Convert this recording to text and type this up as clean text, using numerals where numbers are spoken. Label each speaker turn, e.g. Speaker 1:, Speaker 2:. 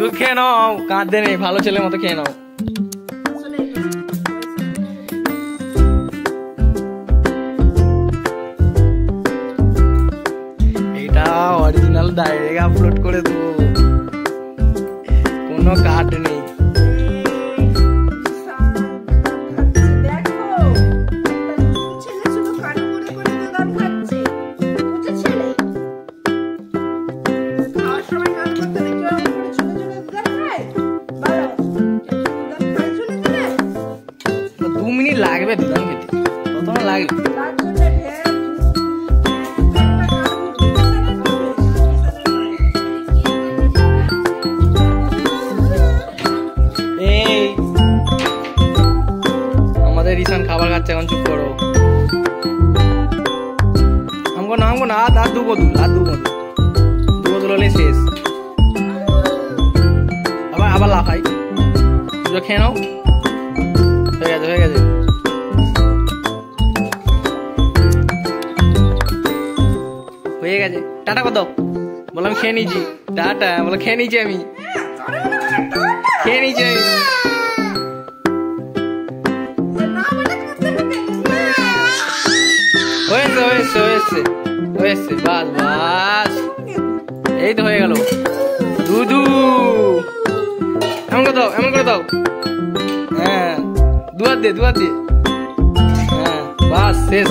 Speaker 1: দুধ খেয়ে নাও, কাঁদতে নেই, ভালো ছেলের মতো খেয়ে নাও। এটা অরিজিনাল ডাইরেক্ট আপলোড করে দেবো, কোনো কাট নেই। লাগবে দুধ খেতে, কত না লাগবে। এই আমাদের রিসান খাবার খাচ্ছে, এখন চুপ করো। আমগো না আর দু বোতল, দু বোতল হলে শেষ। আবার লাফাই, খেয়ে নাও। হয়ে গেছে। হয়ে গেছে, টাটা কত বললাম, খেয়ে নিয়েছি। টাটা বলো, খেয়ে নিয়েছি আমি, খেয়ে নিয়েছি আমি। হয়েছে, বাস এই তো হয়ে গেল। দুধু এমন করে দাও। হ্যাঁ, দুয়ার দিয়ে। হ্যাঁ, বাস শেষ।